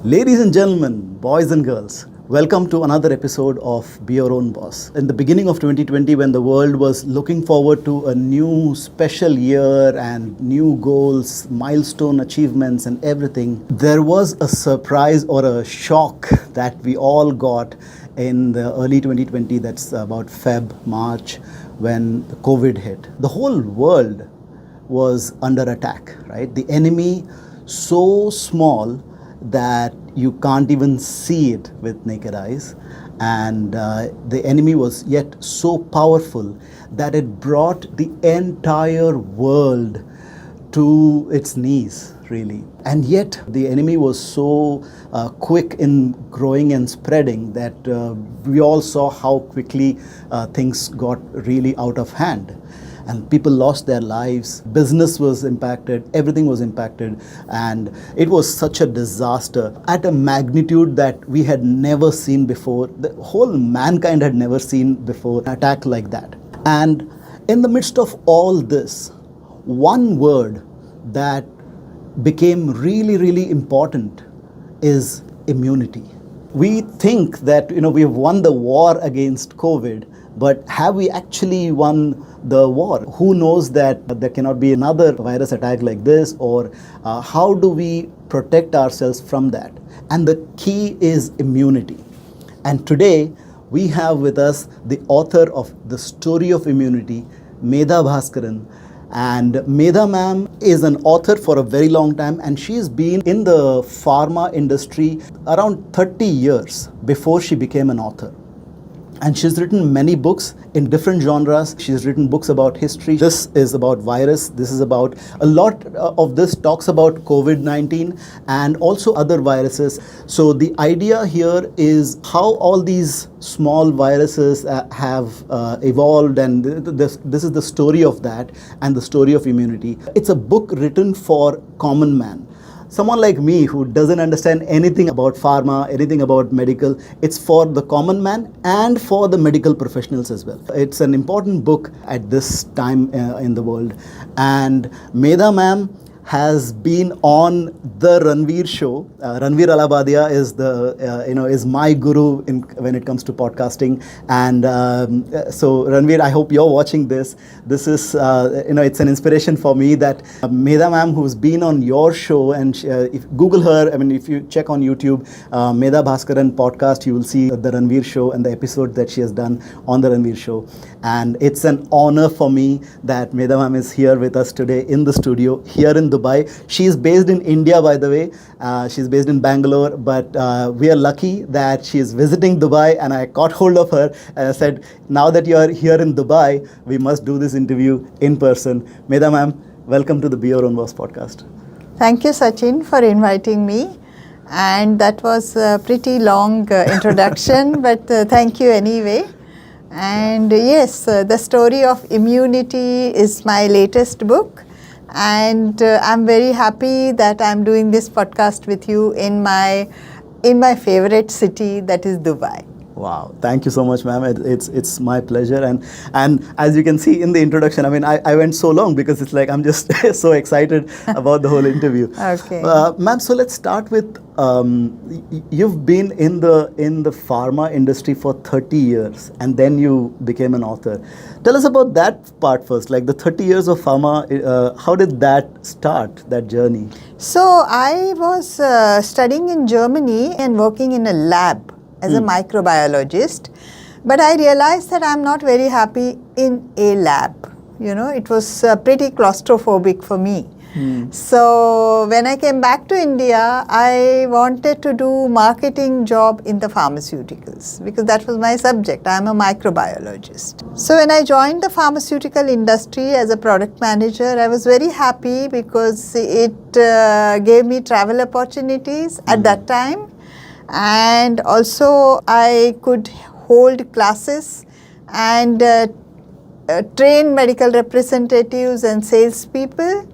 Ladies and gentlemen, boys and girls, welcome to another episode of Be Your Own Boss. In the beginning of 2020, when the world was looking forward to a new special year and new goals, milestone achievements, and everything, there was a surprise or a shock that we all got in the early 2020, that's about Feb, March, when the COVID hit. The whole world was under attack, right? The enemy so small that you can't even see it with naked eyes, and the enemy was yet so powerful that it brought the entire world to its knees, really. And yet the enemy was so quick in growing and spreading that we all saw how quickly things got really out of hand. And people lost their lives, business was impacted, everything was impacted, and it was such a disaster at a magnitude that we had never seen before. The whole mankind had never seen before an attack like that. And in the midst of all this, one word that became really important is immunity. We think that we have won the war against COVID, but have we actually won the war? Who knows that there cannot be another virus attack like this, or how do we protect ourselves from that? And the key is immunity. And today we have with us the author of The Story of Immunity, Medha Bhaskaran. And Medha ma'am is an author for a very long time, and she's been in the pharma industry around 30 years before she became an author. And she's written many books in different genres. She's written books about history. This is about virus. This is about a lot of this talks about COVID-19 and also other viruses. So the idea here is how all these small viruses have evolved, and this is the story of that and the story of immunity. It's a book written for common man. Someone like me who doesn't understand anything about pharma, anything about medical. It's for the common man and for the medical professionals as well. It's an important book at this time in the world. And Medha ma'am has been on the Ranveer show. Ranveer Alabadia is is my guru when it comes to podcasting. And so Ranveer, I hope you're watching this. This is it's an inspiration for me that Medha ma'am, who's been on your show, and if Google her, if you check on YouTube, Medha Bhaskaran podcast, you will see the Ranveer show and the episode that she has done on the Ranveer show. And it's an honor for me that Medha ma'am is here with us today in the studio here in Dubai. She is based in India, by the way. She's based in Bangalore, but we are lucky that she is visiting Dubai, and I caught hold of her and I said, now that you are here in Dubai, we must do this interview in person. Medha ma'am, welcome to the Be Your Own Boss podcast. Thank you, Sachin, for inviting me. And that was a pretty long introduction, but thank you anyway. And yes, The Story of Immunity is my latest book. And I'm very happy that I'm doing this podcast with you in my favorite city, that is Dubai. Wow, thank you so much, ma'am. It's my pleasure, and as you can see in the introduction, I went so long because it's like I'm just so excited about the whole interview. Okay, ma'am. So let's start with you've been in the pharma industry for 30 years, and then you became an author. Tell us about that part first, like the 30 years of pharma. How did that start, that journey? So I was studying in Germany and working in a lab as a microbiologist, but I realized that I'm not very happy in a lab. It was pretty claustrophobic for me. So when I came back to India, I wanted to do marketing job in the pharmaceuticals because that was my subject. I'm a microbiologist. So when I joined the pharmaceutical industry as a product manager, I was very happy because it gave me travel opportunities at that time. And also I could hold classes and train medical representatives and salespeople.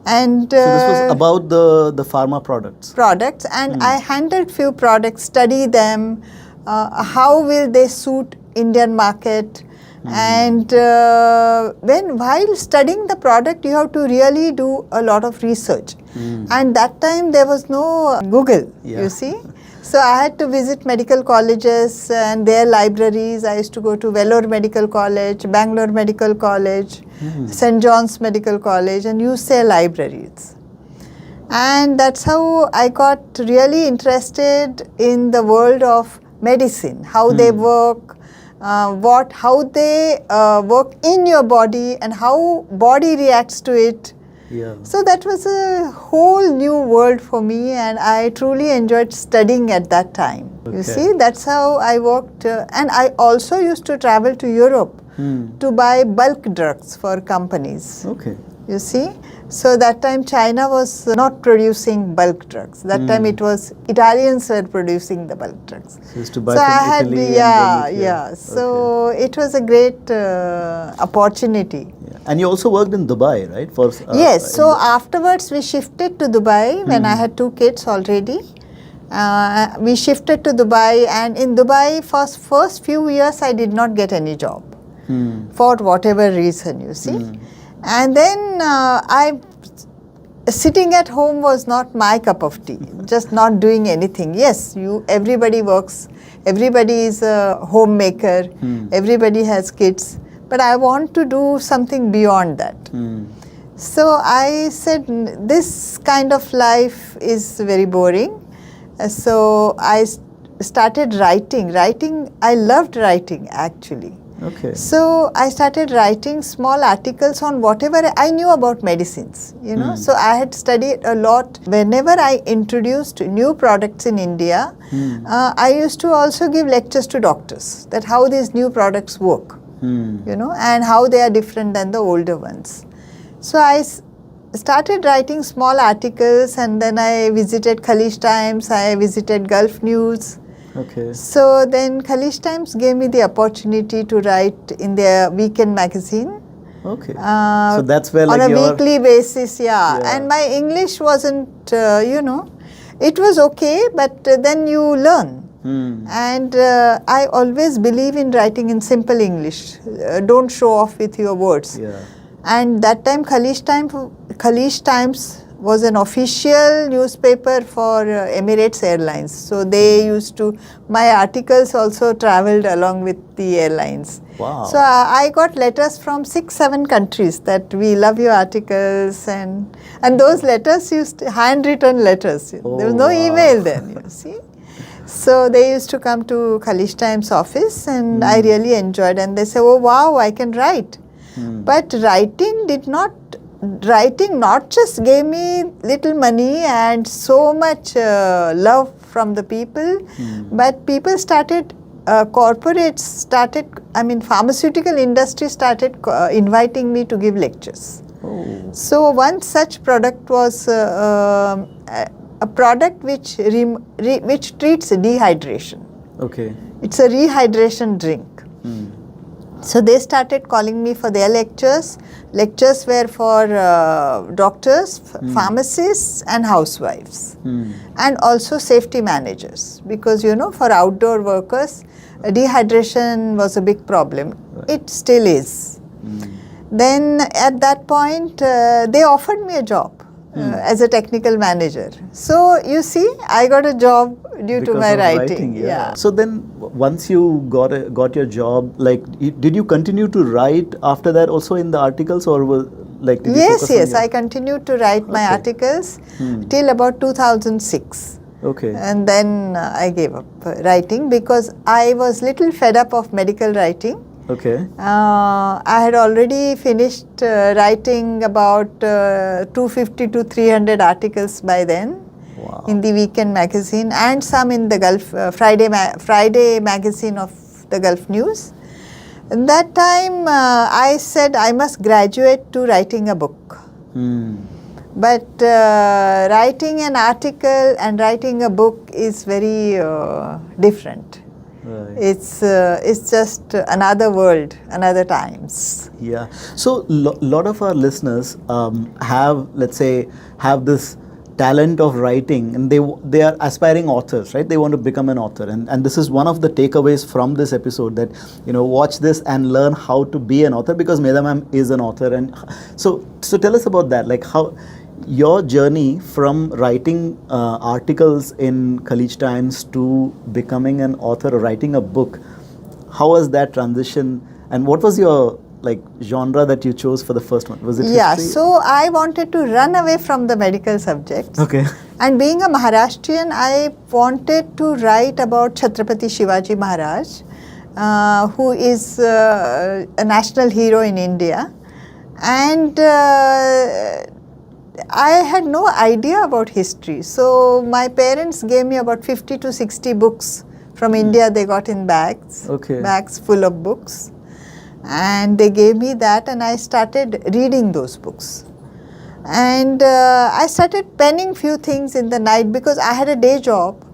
And so this was about the pharma products. And I handled few products, study them, how will they suit Indian market, And while studying the product, you have to really do a lot of research. And that time there was no Google, Yeah. you see. So I had to visit medical colleges and their libraries. I used to go to Vellore Medical College, Bangalore Medical College, St. John's Medical College, and use their libraries. And that's how I got really interested in the world of medicine, how they work, how they work in your body and how body reacts to it. Yeah. So that was a whole new world for me, and I truly enjoyed studying at that time. Okay. You see, that's how I worked. And I also used to travel to Europe to buy bulk drugs for companies. Okay. You see, so that time China was not producing bulk drugs. That time it was Italians were producing the bulk drugs. So used to buy So from I had, Italy. yeah. So it was a great opportunity. Yeah. And you also worked in Dubai, right? For Yes, so afterwards we shifted to Dubai when I had 2 kids already. We shifted to Dubai, and in Dubai for first few years I did not get any job for whatever reason, you see. And then sitting at home was not my cup of tea, just not doing anything. Yes, everybody works, everybody is a homemaker, everybody has kids, but I want to do something beyond that. So I said, this kind of life is very boring. So I started writing. I loved writing actually. Okay. So I started writing small articles on whatever I knew about medicines, you know. So I had studied a lot. Whenever I introduced new products in India, I used to also give lectures to doctors that how these new products work, you know, and how they are different than the older ones. So I started writing small articles, and then I visited Khaleej Times, I visited Gulf News. Okay. So then Khaleej Times gave me the opportunity to write in their weekend magazine. Okay. So that's where on like a your weekly basis, and my English wasn't, you know, it was okay, but then you learn. And I always believe in writing in simple English. Don't show off with your words. Yeah. And that time Khaleej Times was an official newspaper for Emirates Airlines. So they used to, my articles also traveled along with the airlines. Wow. So I got letters from 6-7 countries that we love your articles, and those letters handwritten letters. Oh, there was no wow. email then, you see. So they used to come to Khaleej Times office, and I really enjoyed, and they say, oh wow, I can write. But writing not just gave me little money and so much love from the people, but people started, corporates started, pharmaceutical industry started inviting me to give lectures. Oh. So one such product was a product which treats dehydration. Okay. It's a rehydration drink. So they started calling me for their lectures. Lectures were for doctors, pharmacists and housewives, and also safety managers, because you know, for outdoor workers dehydration was a big problem. It still is. Then at that point they offered me a job as a technical manager. So you see, I got a job due to my writing. Yeah. So then once you got your job, like did you continue to write after that also in the articles, or was like did you focus on Yes, your... I continued to write my articles till about 2006. Okay. And then I gave up writing because I was little fed up of medical writing. Okay. I had already finished writing about 250 to 300 articles by then. Wow. In the weekend magazine, and some in the Gulf Friday magazine of the Gulf News. At that time I said I must graduate to writing a book. But writing an article and writing a book is very different. Right. It's just another world, another times. Yeah. So lot of our listeners have, let's say, have this talent of writing, and they are aspiring authors, right? They want to become an author, and this is one of the takeaways from this episode, that watch this and learn how to be an author, because Medha ma'am is an author. And so tell us about that, like how your journey from writing articles in Khaleej Times to becoming an author or writing a book. How was that transition, and what was your genre that you chose for the first one? Was it history? So I wanted to run away from the medical subjects. Okay. And being a Maharashtrian, I wanted to write about Chhatrapati Shivaji Maharaj, who is a national hero in India. And I had no idea about history. So my parents gave me about 50 to 60 books from India. They got in bags, bags full of books. And they gave me that, and I started reading those books. And I started penning few things in the night, because I had a day job.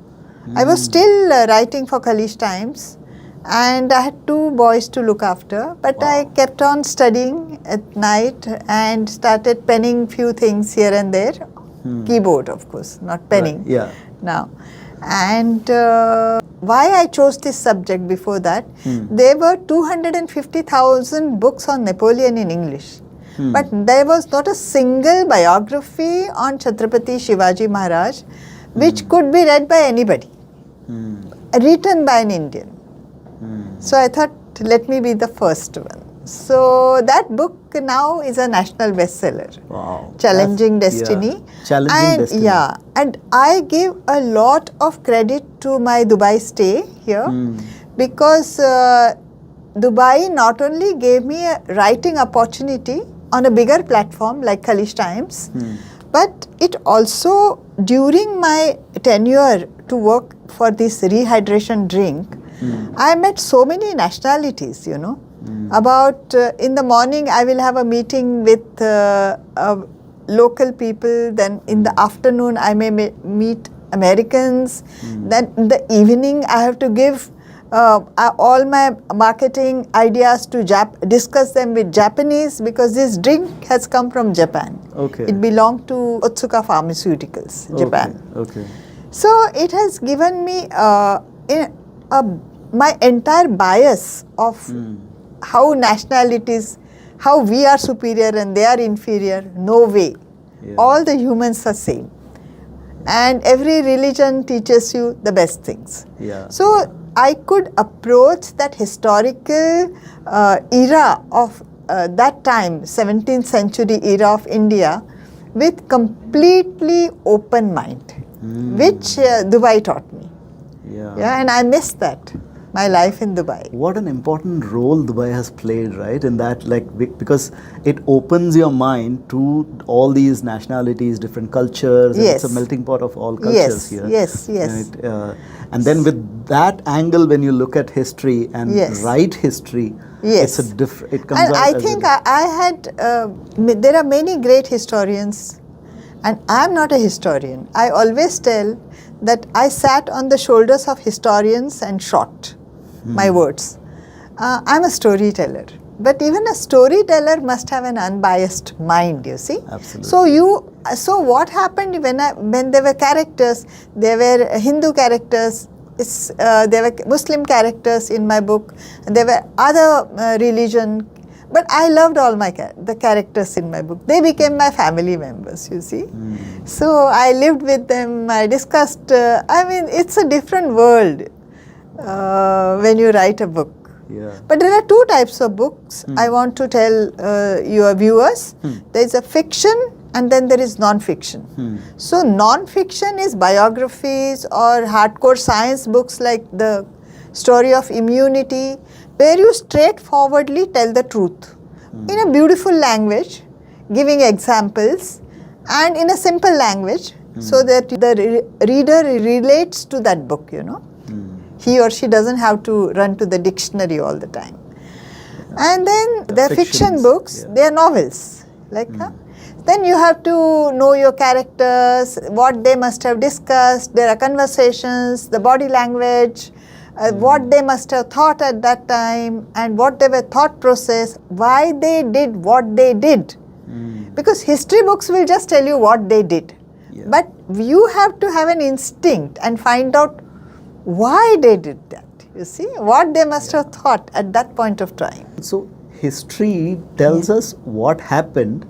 I was still writing for Khaleej Times, and I had 2 boys to look after. But I kept on studying at night and started penning few things here and there. Keyboard, of course, not penning. Right. Yeah. Now. And why I chose this subject before that, there were 250,000 books on Napoleon in English. But there was not a single biography on Chhatrapati Shivaji Maharaj which could be read by anybody, written by an Indian. So I thought, let me be the first one. So that book now is a national bestseller. Wow. Challenging Destiny. Yeah. Challenging Destiny. Yeah, and I give a lot of credit to my Dubai stay here, because Dubai not only gave me a writing opportunity on a bigger platform like Khaleej Times, but it also, during my tenure to work for this rehydration drink, I met so many nationalities, About in the morning, I will have a meeting with local people. Then in the afternoon, I may meet Americans. Then in the evening, I have to give all my marketing ideas to discuss them with Japanese, because this drink has come from Japan. Okay. It belonged to Otsuka Pharmaceuticals, Japan. Okay. So it has given me my entire bias of how nationalities, how we are superior and they are inferior. No way. Yeah. All the humans are same. And every religion teaches you the best things. Yeah. So I could approach that historical era of that time, 17th century era of India, with completely open mind, which Dubai taught me. Yeah, and I miss that. My life in Dubai. What an important role Dubai has played, right? In that, because it opens your mind to all these nationalities, different cultures. Yes. And it's a melting pot of all cultures here. Yes. And then with that angle, when you look at history and write history, it's a different. It comes and out. I think I had. There are many great historians, and I am not a historian. I always tell that I sat on the shoulders of historians and shot my words. I'm a storyteller, but even a storyteller must have an unbiased mind, you see. Absolutely. So what happened when there were characters, there were Hindu characters, there were Muslim characters in my book, and there were other religion. But I loved all the characters in my book. They became my family members, you see. So I lived with them, I discussed, it's a different world when you write a book. Yeah. But there are 2 types of books I want to tell your viewers. There is a fiction and then there is non-fiction. So non-fiction is biographies or hardcore science books like the story of immunity, where you straightforwardly tell the truth in a beautiful language, giving examples and in a simple language, so that the reader relates to that book, He or she doesn't have to run to the dictionary all the time. And then there are fiction books, they are novels. Then you have to know your characters, what they must have discussed, there are conversations, the body language, what they must have thought at that time, and what their thought process, why they did what they did. Because history books will just tell you what they did. But you have to have an instinct and find out why they did that. You see, what they must have thought at that point of time. So history tells us what happened,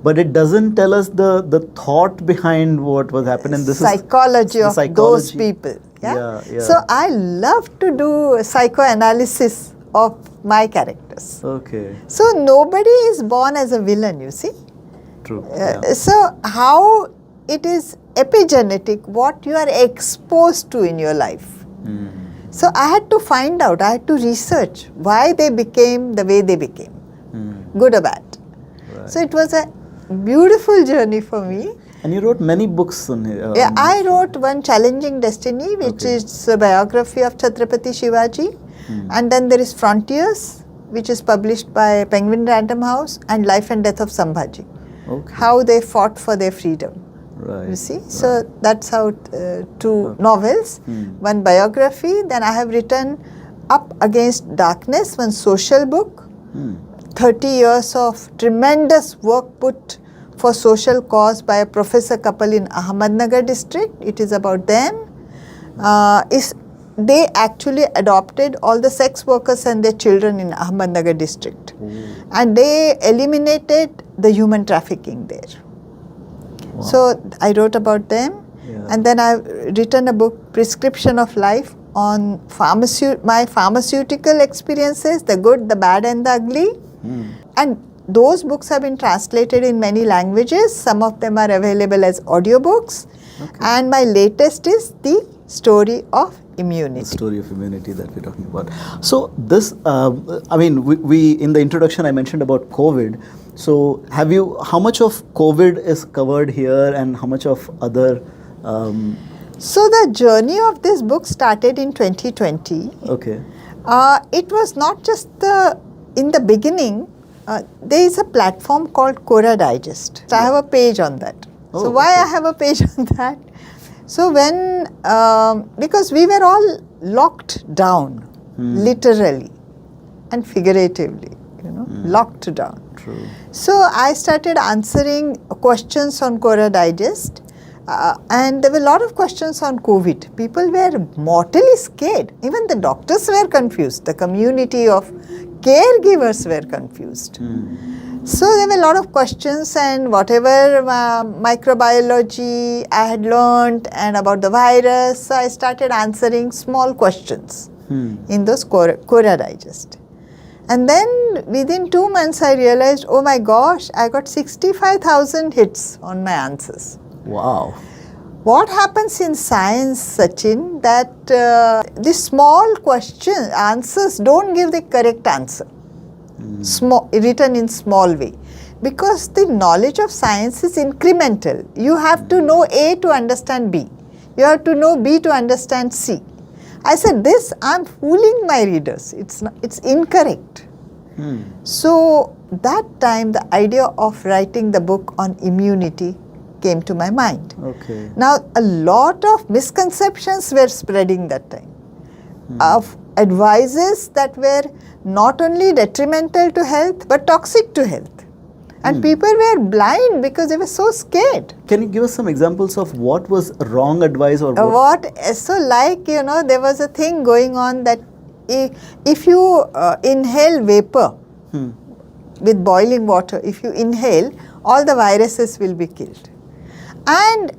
but it doesn't tell us the thought behind what was happening. This psychology is of the psychology. those people. Yeah, yeah. So I love to do psychoanalysis of my characters. Okay. So nobody is born as a villain, you see. True. So how it is epigenetic, what you are exposed to in your life. So I had to find out, I had to research why they became the way they became, good or bad. Right. So it was a beautiful journey for me. And you wrote many books on it. Yeah, I wrote one, Challenging Destiny, which is a biography of Chhatrapati Shivaji. And then there is Frontiers, which is published by Penguin Random House, and Life and Death of Sambhaji. Okay. How they fought for their freedom. Right. You see, so that's how two novels, one biography. Then I have written Up Against Darkness, one social book. 30 years of tremendous work put for social cause by a professor couple in Ahmednagar district. It is about them. They actually adopted all the sex workers and their children in Ahmednagar district. And they eliminated the human trafficking there. Wow. So I wrote about them. Yeah. And then I've written a book, Prescription of Life, on my pharmaceutical experiences, the good, the bad and the ugly. And those books have been translated in many languages. Some of them are available as audiobooks. Okay. And my latest is The Story of Immunity. The story of immunity that we're talking about. So this, I mean, we in the introduction I mentioned about COVID. So how much of COVID is covered here and how much of other? So the journey of this book started in 2020. Okay. It was not just in the beginning, there is a platform called Quora Digest. So I have a page on that. So why I have a page on that? So when, because we were all locked down, literally and figuratively, locked down. True. So I started answering questions on Quora Digest. And there were a lot of questions on COVID. People were mortally scared. Even the doctors were confused. The community of caregivers were confused. So there were a lot of questions, and whatever microbiology I had learned and about the virus, so I started answering small questions in those Quora Digest. And then within 2 months I realized, oh my gosh, I got 65,000 hits on my answers. Wow. What happens in science, Sachin, that these small answers don't give the correct answer, written in small way. Because the knowledge of science is incremental. You have to know A to understand B. You have to know B to understand C. I said, I'm fooling my readers. It's incorrect. So that time the idea of writing the book on immunity came to my mind. Okay. Now, a lot of misconceptions were spreading that time of advices that were not only detrimental to health but toxic to health. And people were blind because they were so scared. Can you give us some examples of what was wrong advice or So like, there was a thing going on that if you inhale vapor with boiling water, if you inhale, all the viruses will be killed. And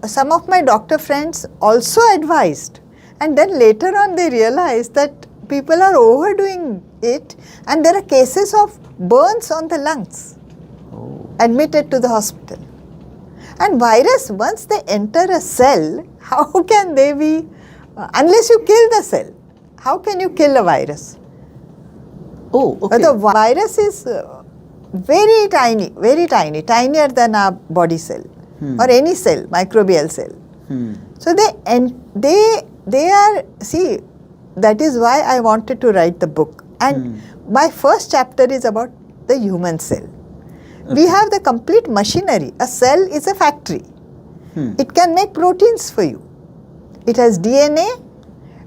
some of my doctor friends also advised. And then later on they realized that people are overdoing it, and there are cases of burns on the lungs. Admitted to the hospital. And virus, once they enter a cell, how can they be, unless you kill the cell, how can you kill a virus? Oh, okay. But the virus is very tiny, tinier than our body cell or any cell, microbial cell. So they are, see, that is why I wanted to write the book. And my first chapter is about the human cell. We have the complete machinery. A cell is a factory. It can make proteins for you. It has DNA,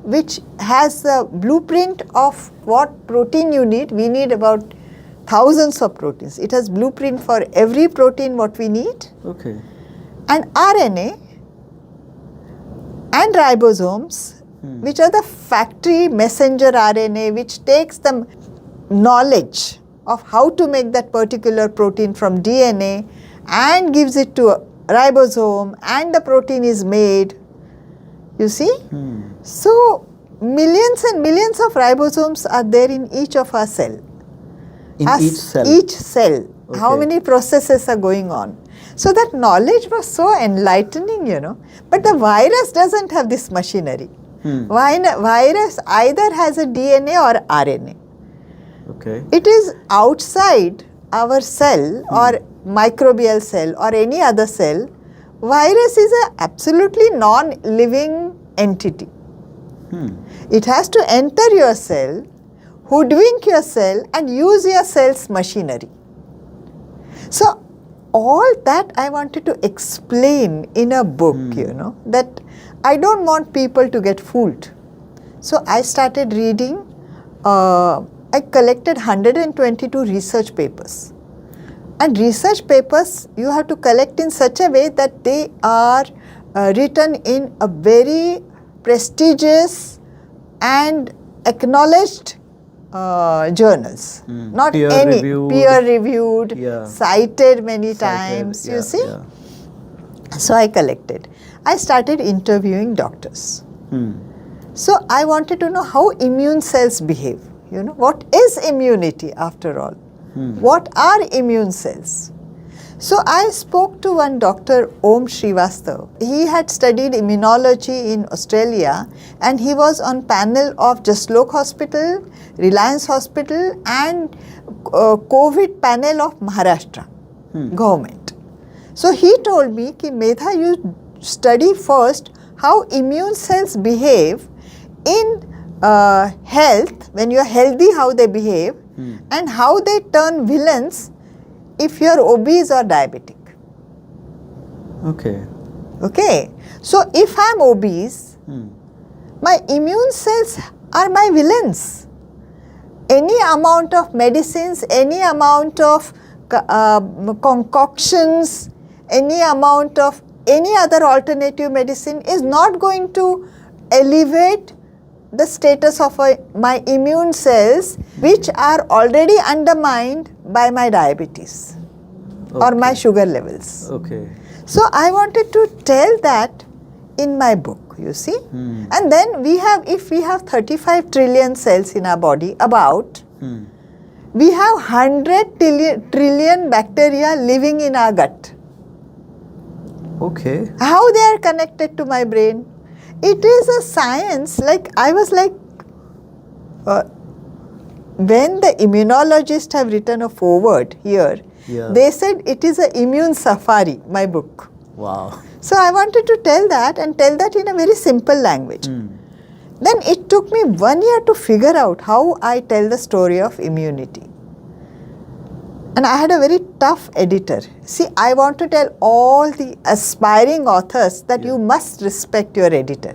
which has the blueprint of what protein you need. We need about thousands of proteins. It has blueprint for every protein what we need. Okay. and RNA and ribosomes, which are the factory messenger RNA, which takes the knowledge of how to make that particular protein from DNA and gives it to a ribosome, and the protein is made. You see? So, millions and millions of ribosomes are there in each of our cell. In each cell? Each cell. How Okay. many processes are going on. So that knowledge was so enlightening, you know. But the virus doesn't have this machinery. Virus either has a DNA or RNA. Okay. It is outside our cell or microbial cell or any other cell. Virus is an absolutely non-living entity. It has to enter your cell, hoodwink your cell and use your cell's machinery. So all that I wanted to explain in a book, you know, that I don't want people to get fooled. So I started reading, I collected 122 research papers. And research papers you have to collect in such a way that they are written in a very prestigious and acknowledged journals, not any peer-reviewed, cited many times, you see. So I collected. I started interviewing doctors. So I wanted to know how immune cells behave. You know, what is immunity after all? What are immune cells? So I spoke to one Dr. Om Srivastav. He had studied immunology in Australia and he was on panel of Jaslok Hospital, Reliance Hospital and COVID panel of Maharashtra government. So he told me, ki Medha, you study first how immune cells behave in health, when you are healthy, how they behave, and how they turn villains if you are obese or diabetic. Okay. Okay. So if I am obese, my immune cells are my villains. Any amount of medicines, any amount of concoctions, any amount of any other alternative medicine is not going to elevate the status of my immune cells, which are already undermined by my diabetes or my sugar levels. Okay. So I wanted to tell that in my book, you see. And then we have, if we have 35 trillion cells in our body, about, we have 100 trillion bacteria living in our gut. Okay. How they are connected to my brain? It is a science, like I was like, when the immunologists have written a foreword here, they said it is an immune safari, my book. Wow. So I wanted to tell that and tell that in a very simple language. Then it took me 1 year to figure out how I tell the story of immunity. And I had a very tough editor. See, I want to tell all the aspiring authors that you must respect your editor.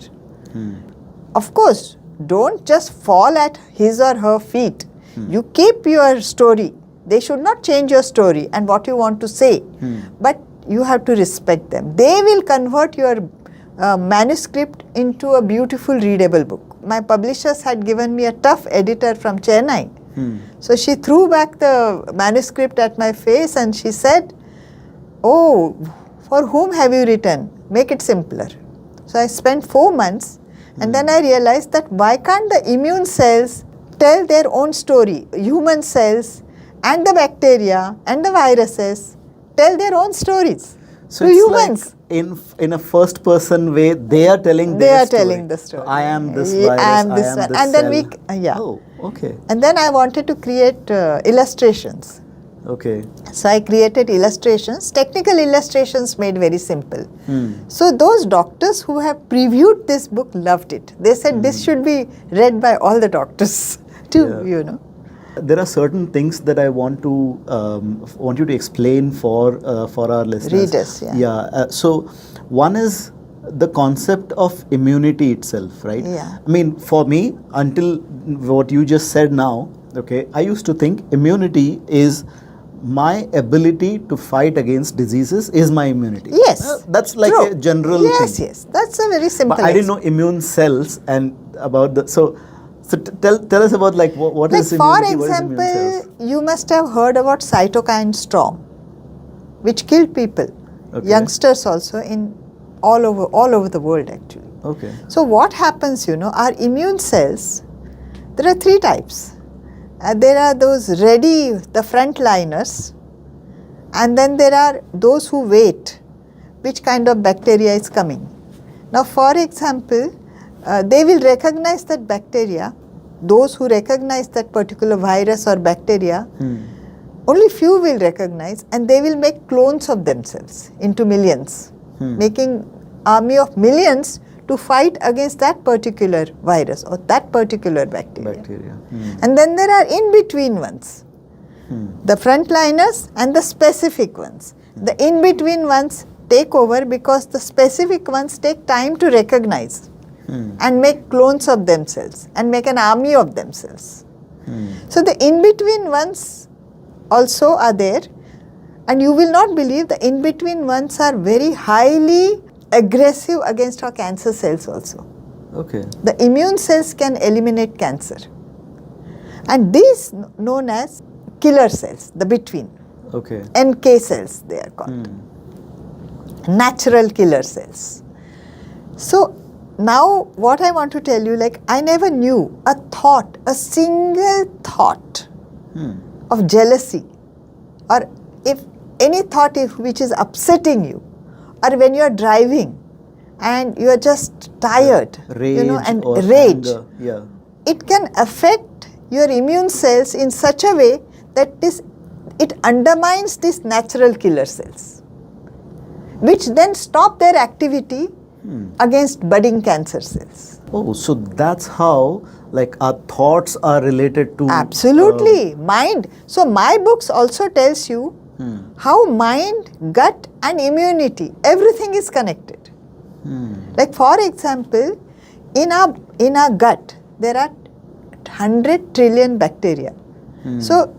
Of course, don't just fall at his or her feet. You keep your story. They should not change your story and what you want to say. But you have to respect them. They will convert your manuscript into a beautiful readable book. My publishers had given me a tough editor from Chennai. So she threw back the manuscript at my face and she said, "Oh, for whom have you written? Make it simpler." So I spent 4 months and then I realized that why can't the immune cells tell their own story? Human cells and the bacteria and the viruses tell their own stories. So to it's humans. like in a first person way, they are telling their story. Telling the story. I am this I virus, am this I am one. this And then cell. Oh, okay. And then I wanted to create illustrations. Okay. So I created illustrations, technical illustrations made very simple. So those doctors who have previewed this book loved it. They said this should be read by all the doctors too, you know. There are certain things that I want you to explain for our listeners. Readers, So one is the concept of immunity itself, right? I mean, for me, until what you just said now, okay, I used to think immunity is my ability to fight against diseases is my immunity. Yes. That's like True. a general yes, thing. Yes, that's a very simple But I didn't know immune cells and about the so tell us about like what like is for immunity, what is immune cells? example, you must have heard about cytokine storm, which killed people, Okay. youngsters also in all over the world actually. Okay. So what happens, our immune cells, there are three types. There are those ready, the frontliners, and then there are those who wait, which kind of bacteria is coming. Now, for example, they will recognize that bacteria, those who recognize that particular virus or bacteria, only few will recognize, and they will make clones of themselves into millions, making army of millions to fight against that particular virus or that particular bacteria. And then there are in-between ones, the frontliners and the specific ones. The in-between ones take over because the specific ones take time to recognize and make clones of themselves and make an army of themselves. So the in-between ones also are there, and you will not believe the in-between ones are very highly aggressive against our cancer cells also. Okay. The immune cells can eliminate cancer, and these known as killer cells, the between. Okay. NK cells they are called. Natural killer cells. So now what I want to tell you, like I never knew a single thought of jealousy, or if any thought which is upsetting you, or when you are driving and you are just tired, Rage and or rage, anger. Yeah. it can affect your immune cells in such a way that it undermines these natural killer cells, which then stop their activity against budding cancer cells. Oh, so that's how like our thoughts are related to Absolutely. Mind. So my books also tells you how mind, gut and immunity, everything is connected. Like for example, in our gut there are 100 trillion bacteria. So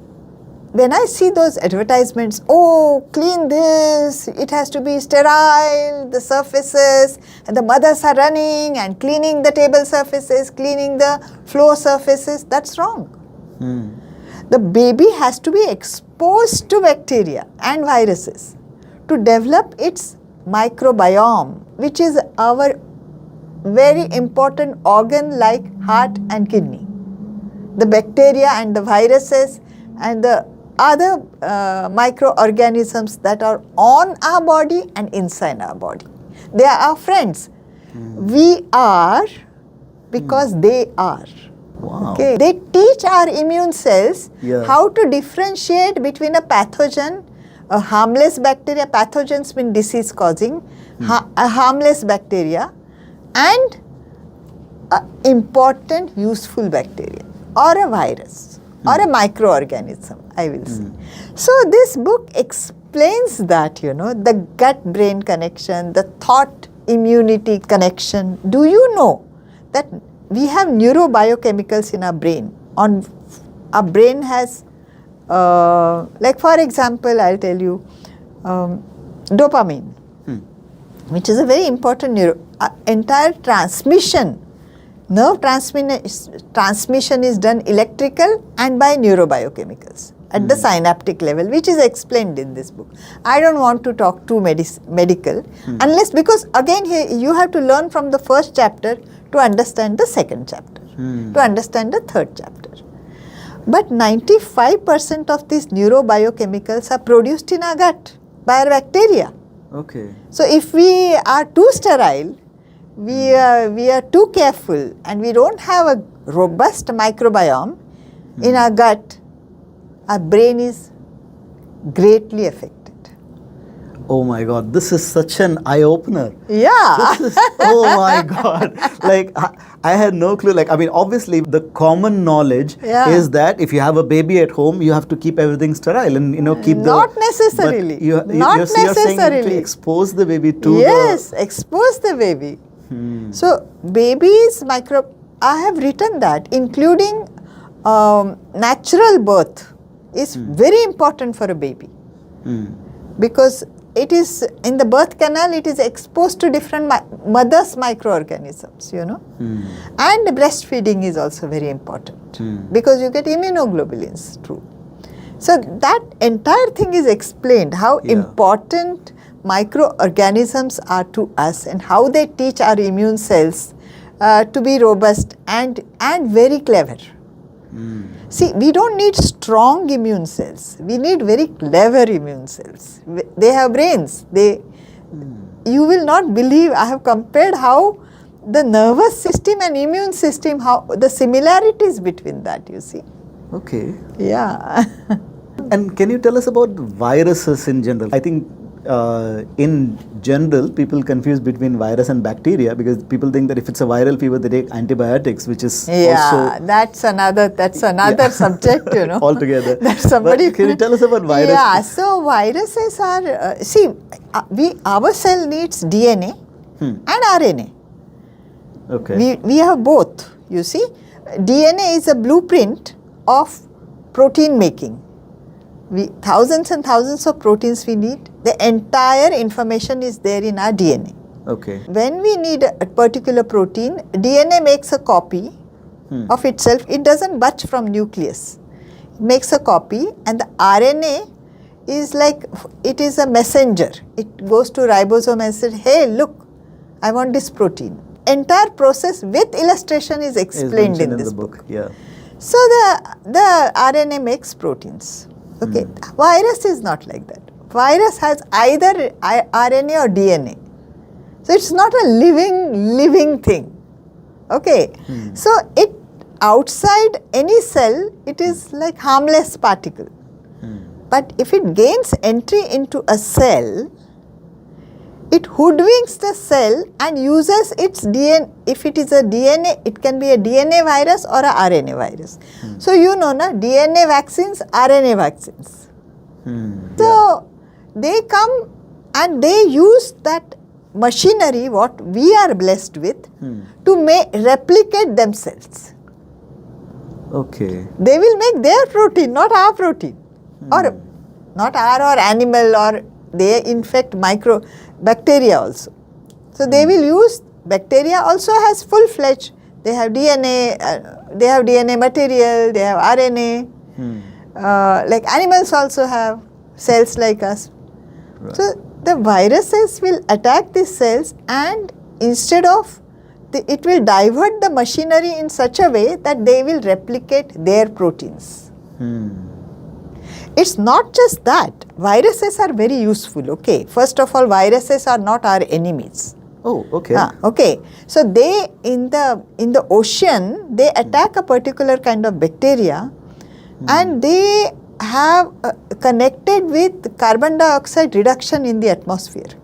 when I see those advertisements, oh, clean this, it has to be sterile, the surfaces, and the mothers are running and cleaning the table surfaces, cleaning the floor surfaces, that's wrong. The baby has to be exposed to bacteria and viruses to develop its microbiome, which is our very important organ like heart and kidney. The bacteria and the viruses and the other microorganisms that are on our body and inside our body. They are our friends. We are because they are. Wow. Okay. They teach our immune cells Yeah. how to differentiate between a pathogen, a harmless bacteria, pathogens mean disease causing, a harmless bacteria, and an important useful bacteria or a virus or a microorganism, I will say. So this book explains that, the gut-brain connection, the thought-immunity connection. Do you know that we have neurobiochemicals in our brain? Our brain has, like for example, I'll tell you, dopamine, which is a very important entire transmission. Nerve transmission is done electrical and by neurobiochemicals at the synaptic level, which is explained in this book. I don't want to talk too medical unless, because again here you have to learn from the first chapter to understand the second chapter, to understand the third chapter. But 95% of these neurobiochemicals are produced in our gut by our bacteria. Okay. So if we are too sterile, we are too careful, and we don't have a robust microbiome in our gut, our brain is greatly affected. Oh my God, this is such an eye-opener. Yeah. Oh my God. Like, I had no clue. Like, I mean, obviously, the common knowledge is that if you have a baby at home, you have to keep everything sterile and, keep Not necessarily. But Not you're saying necessarily. to expose the baby to Yes, expose the baby. So, babies, I have written that, including natural birth, is very important for a baby. Because it is in the birth canal, it is exposed to different mother's microorganisms, you know. And breastfeeding is also very important because you get immunoglobulins too. So that entire thing is explained, how important microorganisms are to us and how they teach our immune cells to be robust and very clever. See, we don't need strong immune cells. We need very clever immune cells. They have brains. You will not believe, I have compared how the nervous system and immune system, how the similarities between that, you see. Okay. Yeah. And can you tell us about viruses in general? I think in general, people confuse between virus and bacteria because people think that if it's a viral fever, they take antibiotics, which is also... that's another subject, you know. Altogether. That's somebody... But can you tell us about viruses? Yeah, so viruses are, our cell needs DNA and RNA. Okay. We have both, you see. DNA is a blueprint of protein making. Thousands and thousands of proteins we need. The entire information is there in our DNA. Okay. When we need a particular protein, DNA makes a copy of itself. It doesn't budge from nucleus. It makes a copy, and the RNA is like, it is a messenger. It goes to ribosome and says, hey, look, I want this protein. Entire process with illustration is explained in this book. Yeah. So the RNA makes proteins. Okay, virus is not like that. Virus has either RNA or DNA. So it's not a living thing. Okay, so it outside any cell, it is like harmless particle. But if it gains entry into a cell, it hoodwinks the cell and uses its DNA. If it is a DNA, it can be a DNA virus or a RNA virus. So you know, na, DNA vaccines, RNA vaccines. So they come and they use that machinery, what we are blessed with, to replicate themselves. Okay. They will make their protein, not our protein, or not our or animal, or they infect bacteria also. So they will use, bacteria also has full-fledged, they have DNA, material, they have RNA, like animals also have cells like us. Right. So the viruses will attack these cells, and instead of, it will divert the machinery in such a way that they will replicate their proteins. It's not just that. Viruses are very useful, okay. First of all, viruses are not our enemies. Oh, okay. Okay. So they, in the ocean, they attack a particular kind of bacteria, and they have connected with carbon dioxide reduction in the atmosphere.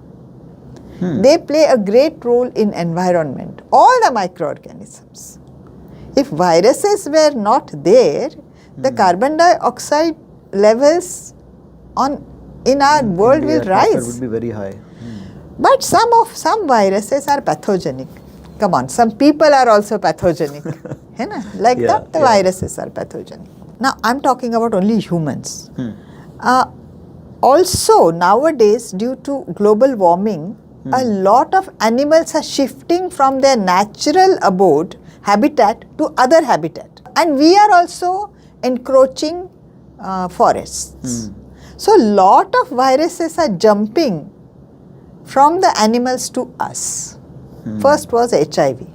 They play a great role in environment, all the microorganisms. If viruses were not there, the carbon dioxide levels in our world will rise. Would be very high. But some viruses are pathogenic. Come on, some people are also pathogenic. Like that, the viruses are pathogenic. Now, I'm talking about only humans. Also, nowadays, due to global warming, a lot of animals are shifting from their natural habitat to other habitat. And we are also encroaching forests. So, lot of viruses are jumping from the animals to us. First was HIV.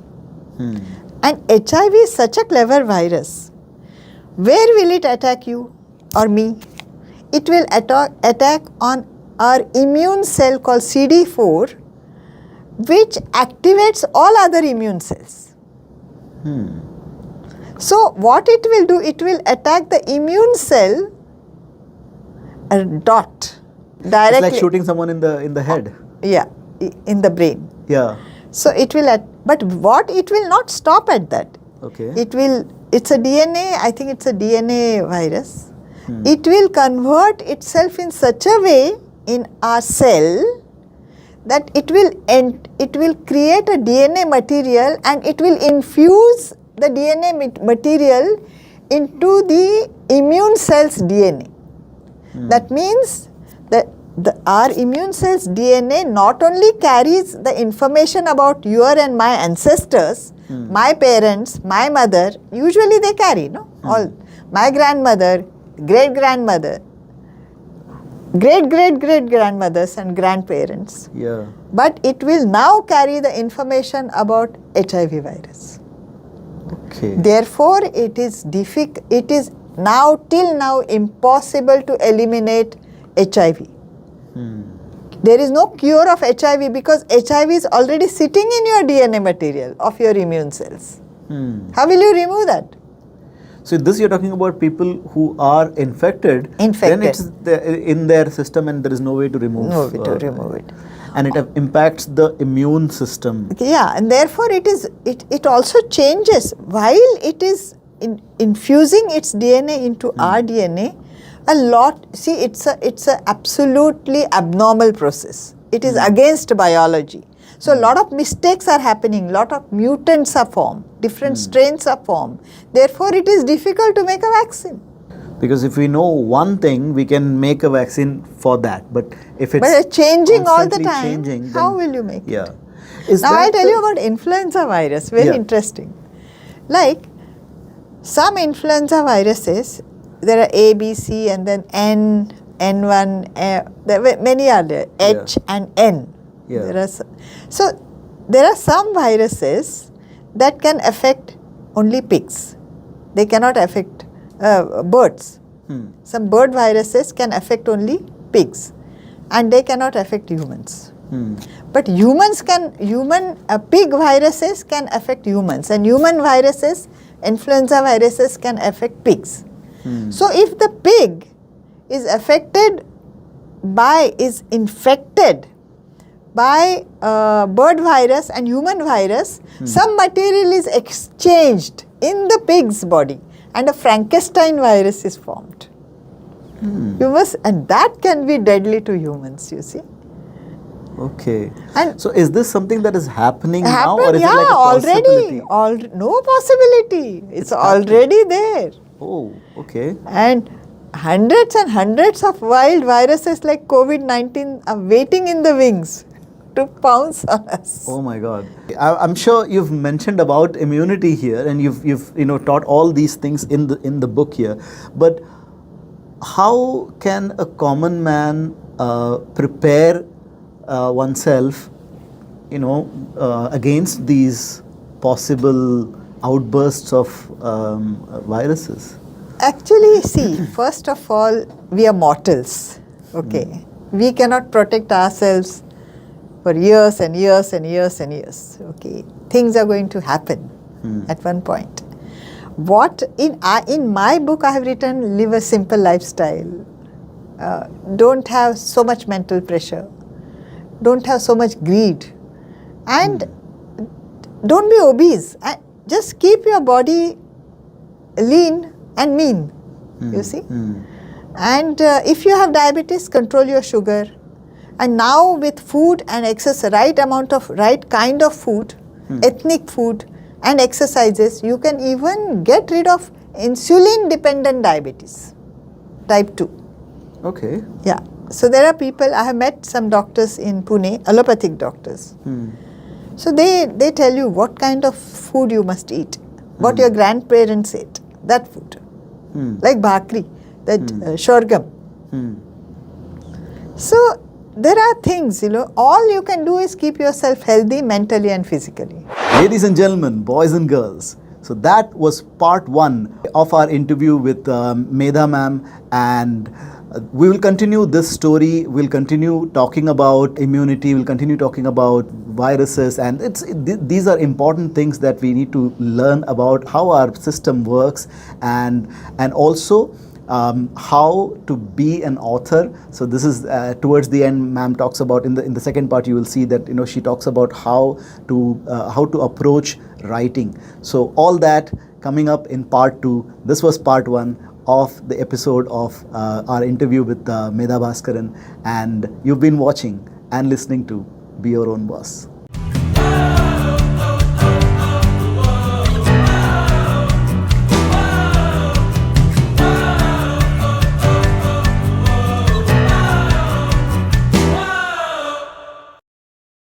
And HIV is such a clever virus. Where will it attack you or me? It will attack on our immune cell called CD4, which activates all other immune cells. So what it will do, it will attack the immune cell directly. It's like shooting someone in the head. Yeah, in the brain. Yeah. So it will, but what it will not stop at that. Okay. It's a DNA, I think it's a DNA virus. It will convert itself in such a way in our cell that it will create a DNA material, and it will infuse the DNA material into the immune cell's DNA. That means that our immune cell's DNA not only carries the information about your and my ancestors, my parents, my mother, usually they carry, no? All my grandmother, great-grandmother, great-great-great-grandmothers and grandparents. Yeah. But it will now carry the information about HIV virus. Okay. Therefore, it is now till now impossible to eliminate HIV. There is no cure of HIV because HIV is already sitting in your DNA material of your immune cells. How will you remove that? So this you're talking about people who are infected. Then it's in their system and there is no way to remove. it. And it impacts the immune system. Yeah, and therefore it also changes while it is infusing its DNA into our DNA. A lot. See, it's a absolutely abnormal process. It is against biology. So a lot of mistakes are happening. Lot of mutants are formed. Different strains are formed. Therefore, it is difficult to make a vaccine. Because if we know one thing, we can make a vaccine for that. But if it's changing all the constantly time, how will you make it? Now I'll tell you about influenza virus. Very interesting. Like some influenza viruses, there are A, B, C, and then N, N1. Many are there. H and N. So there are some viruses that can affect only pigs. They cannot affect birds. Some bird viruses can affect only pigs, and they cannot affect humans. But pig viruses can affect humans, and human viruses, influenza viruses can affect pigs. So if the pig is infected by bird virus and human virus, some material is exchanged in the pig's body and a Frankenstein virus is formed. And that can be deadly to humans, you see. Okay. And so is this something that is happening now, or is it like a already, possibility? No possibility. It's already there. Oh, okay. And hundreds and hundreds of wild viruses like COVID-19 are waiting in the wings to pounce on us. Oh my God. I'm sure you've mentioned about immunity here, and you've taught all these things in the book here. But how can a common man prepare oneself, against these possible outbursts of viruses? Actually, see, first of all, we are mortals. Okay, we cannot protect ourselves for years and years and years and years. Okay, things are going to happen at one point. What in my book I have written: live a simple lifestyle. Don't have so much mental pressure. Don't have so much greed, and don't be obese. Just keep your body lean and mean. You see, and if you have diabetes, control your sugar. And now with food and right kind of food, ethnic food and exercises, you can even get rid of insulin-dependent diabetes, type 2. Okay. Yeah. So there are people, I have met some doctors in Pune, allopathic doctors. So they tell you what kind of food you must eat, what your grandparents ate, that food. Like bhakri, that shorgum. So there are things, all you can do is keep yourself healthy mentally and physically. Ladies and gentlemen, boys and girls, so that was part 1 of our interview with Medha ma'am, and we will continue this story. We'll continue talking about immunity. We'll continue talking about viruses, and these are important things that we need to learn about how our system works, and also how to be an author. So this is towards the end, ma'am talks about in the second part. You will see that she talks about how to approach writing. So all that coming up in part 2. This was part 1 of the episode of our interview with Medha Bhaskaran, and you've been watching and listening to Be Your Own Boss.